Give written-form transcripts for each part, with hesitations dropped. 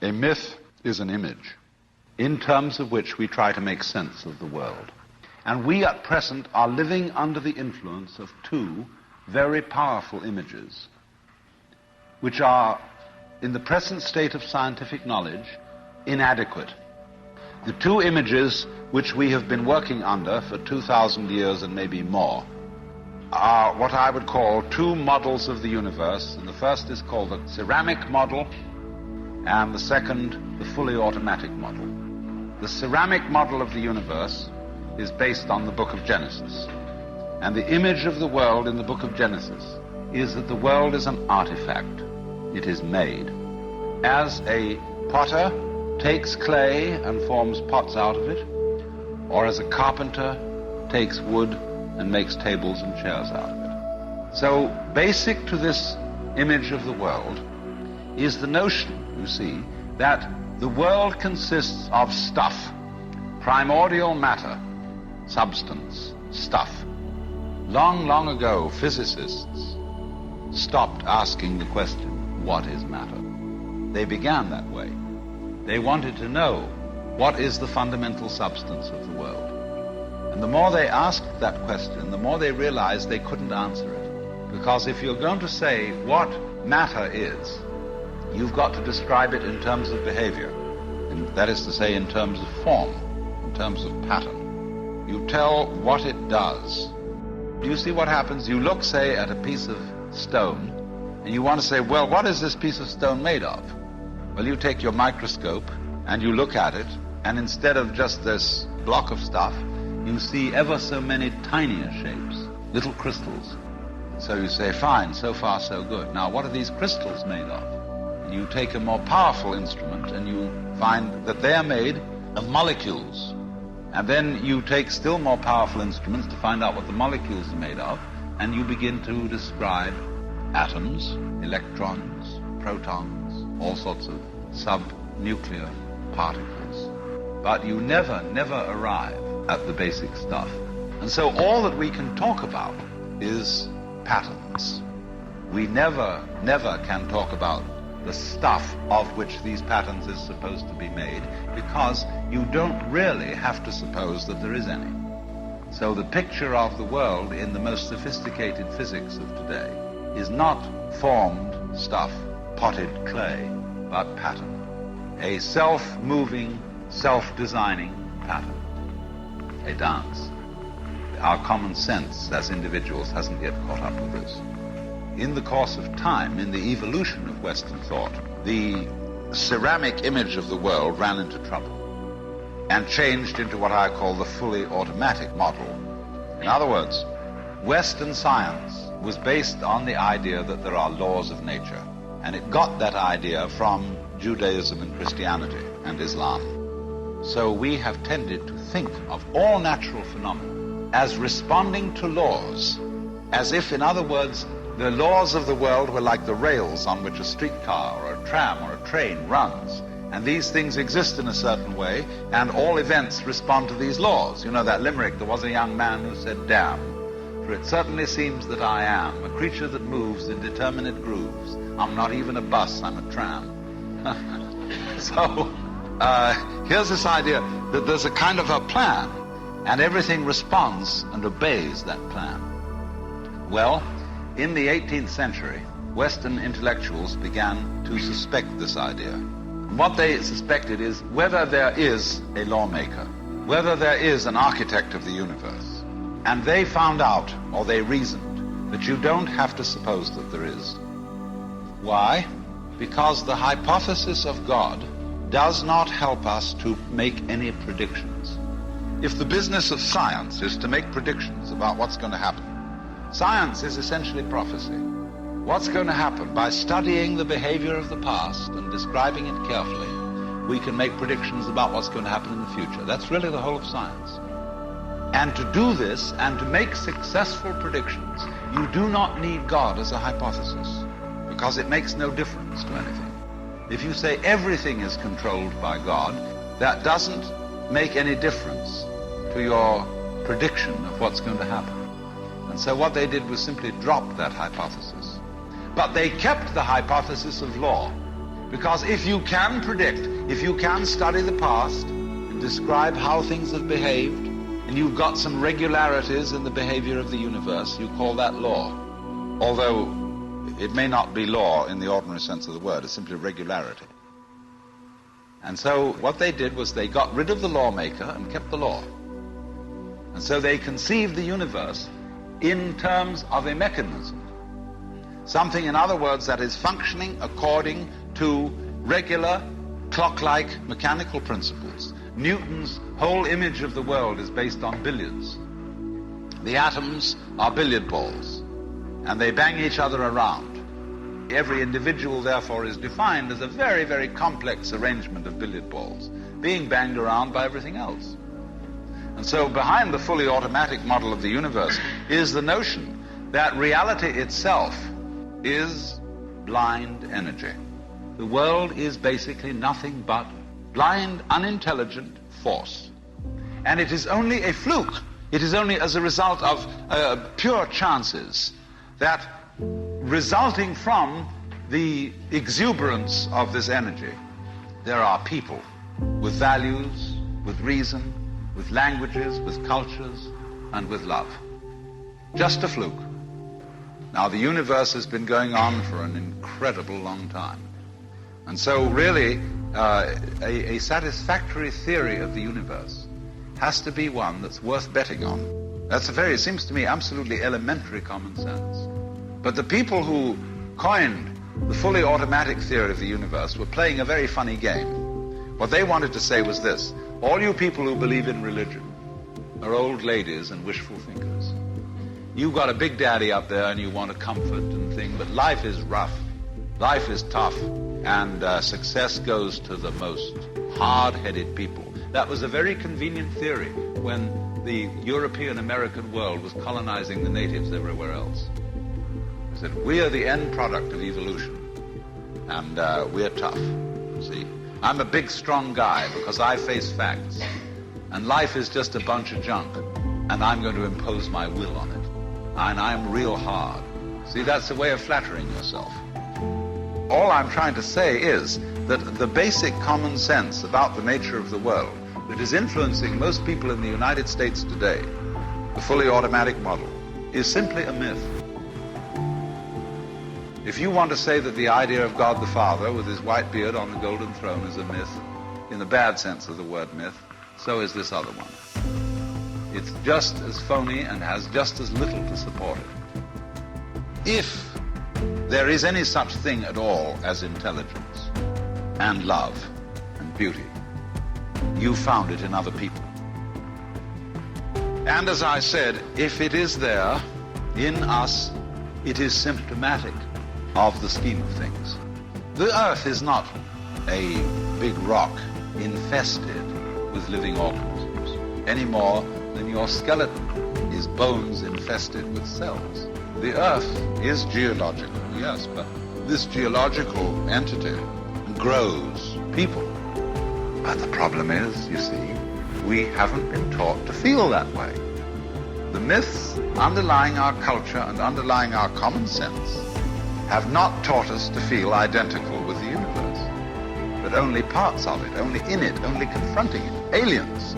A myth is an image in terms of which we try to make sense of the world. And we at present are living under the influence of two very powerful images, which are, in the present state of scientific knowledge, inadequate. The two images which we have been working under for 2,000 years and maybe more are what I would call two models of the universe. And the first is called the ceramic model, and the second, the fully automatic model. The ceramic model of the universe is based on the book of Genesis. And the image of the world in the book of Genesis is that the world is an artifact. It is made. As a potter takes clay and forms pots out of it, or as a carpenter takes wood and makes tables and chairs out of it. So basic to this image of the world is the notion, you see, that the world consists of stuff, primordial matter, substance, stuff. Long, long ago, physicists stopped asking the question, what is matter? They began that way. They wanted to know, what is the fundamental substance of the world? And the more they asked that question, the more they realized they couldn't answer it. Because if you're going to say what matter is, you've got to describe it in terms of behavior. And that is to say, in terms of form, in terms of pattern. You tell what it does. Do you see what happens? You look, say, at a piece of stone, and you want to say, well, what is this piece of stone made of? Well, you take your microscope, and you look at it, and instead of just this block of stuff, you see ever so many tinier shapes, little crystals. So you say, fine, so far so good. Now, what are these crystals made of? And you take a more powerful instrument, and you find that they are made of molecules. And then you take still more powerful instruments to find out what the molecules are made of, and you begin to describe atoms, electrons, protons, all sorts of subnuclear particles. But you never arrive at the basic stuff. And so all that we can talk about is patterns. We never can talk about the stuff of which these patterns is supposed to be made, because you don't really have to suppose that there is any. So the picture of the world in the most sophisticated physics of today is not formed stuff, potted clay, but pattern. A self-moving, self-designing pattern. A dance. Our common sense as individuals hasn't yet caught up with this. In the course of time, in the evolution of Western thought, the ceramic image of the world ran into trouble and changed into what I call the fully automatic model. In other words, Western science was based on the idea that there are laws of nature, and it got that idea from Judaism and Christianity and Islam. So we have tended to think of all natural phenomena as responding to laws, as if, in other words, the laws of the world were like the rails on which a streetcar or a tram or a train runs. And these things exist in a certain way, and all events respond to these laws. You know that limerick, there was a young man who said, damn, for it certainly seems that I am a creature that moves in determinate grooves. I'm not even a bus, I'm a tram. So, here's this idea that there's a kind of a plan, and everything responds and obeys that plan. Well, in the 18th century, Western intellectuals began to suspect this idea. And what they suspected is whether there is a lawmaker, whether there is an architect of the universe. And they found out, or they reasoned, that you don't have to suppose that there is. Why? Because the hypothesis of God does not help us to make any predictions. If the business of science is to make predictions about what's going to happen, science is essentially prophecy. What's going to happen? By studying the behavior of the past and describing it carefully, we can make predictions about what's going to happen in the future. That's really the whole of science. And to do this and to make successful predictions, you do not need God as a hypothesis, because it makes no difference to anything. If you say everything is controlled by God, that doesn't make any difference to your prediction of what's going to happen. And so what they did was simply drop that hypothesis. But they kept the hypothesis of law. Because if you can predict, if you can study the past and describe how things have behaved, and you've got some regularities in the behavior of the universe, you call that law. Although it may not be law in the ordinary sense of the word, it's simply regularity. And so what they did was they got rid of the lawmaker and kept the law. And so they conceived the universe in terms of a mechanism. Something, in other words, that is functioning according to regular, clock-like mechanical principles. Newton's whole image of the world is based on billiards. The atoms are billiard balls, and they bang each other around. Every individual, therefore, is defined as a very, very complex arrangement of billiard balls, being banged around by everything else. And so behind the fully automatic model of the universe is the notion that reality itself is blind energy. The world is basically nothing but blind, unintelligent force. And it is only a fluke. It is only as a result of pure chances that, resulting from the exuberance of this energy, there are people with values, with reason, with languages, with cultures, and with love. Just a fluke. Now, the universe has been going on for an incredible long time. And so really, a satisfactory theory of the universe has to be one that's worth betting on. That's it seems to me, absolutely elementary common sense. But the people who coined the fully automatic theory of the universe were playing a very funny game. What they wanted to say was this: all you people who believe in religion are old ladies and wishful thinkers. You've got a big daddy up there and you want to comfort and thing, but life is rough, life is tough, and success goes to the most hard-headed people. That was a very convenient theory when the European-American world was colonizing the natives everywhere else. They said, we are the end product of evolution, and we're tough, see. I'm a big, strong guy because I face facts, and life is just a bunch of junk, and I'm going to impose my will on it, and I'm real hard. See, that's a way of flattering yourself. All I'm trying to say is that the basic common sense about the nature of the world that is influencing most people in the United States today, the fully automatic model, is simply a myth. If you want to say that the idea of God the Father with his white beard on the golden throne is a myth, in the bad sense of the word myth, so is this other one. It's just as phony and has just as little to support it. If there is any such thing at all as intelligence and love and beauty, you found it in other people. And as I said, if it is there in us, it is symptomatic of the scheme of things. The earth is not a big rock infested with living organisms, any more than your skeleton is bones infested with cells. The earth is geological, yes, but this geological entity grows people. But the problem is, you see, we haven't been taught to feel that way. The myths underlying our culture and underlying our common sense have not taught us to feel identical with the universe, but only parts of it, only in it, only confronting it, aliens.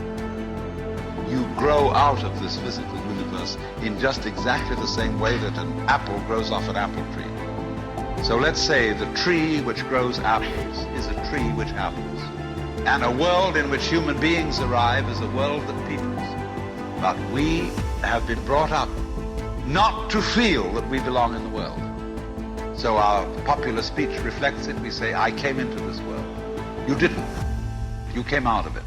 You grow out of this physical universe in just exactly the same way that an apple grows off an apple tree. So let's say the tree which grows apples is a tree which apples. And a world in which human beings arrive is a world that peoples. But we have been brought up not to feel that we belong in the world. So our popular speech reflects it. We say, I came into this world. You didn't. You came out of it.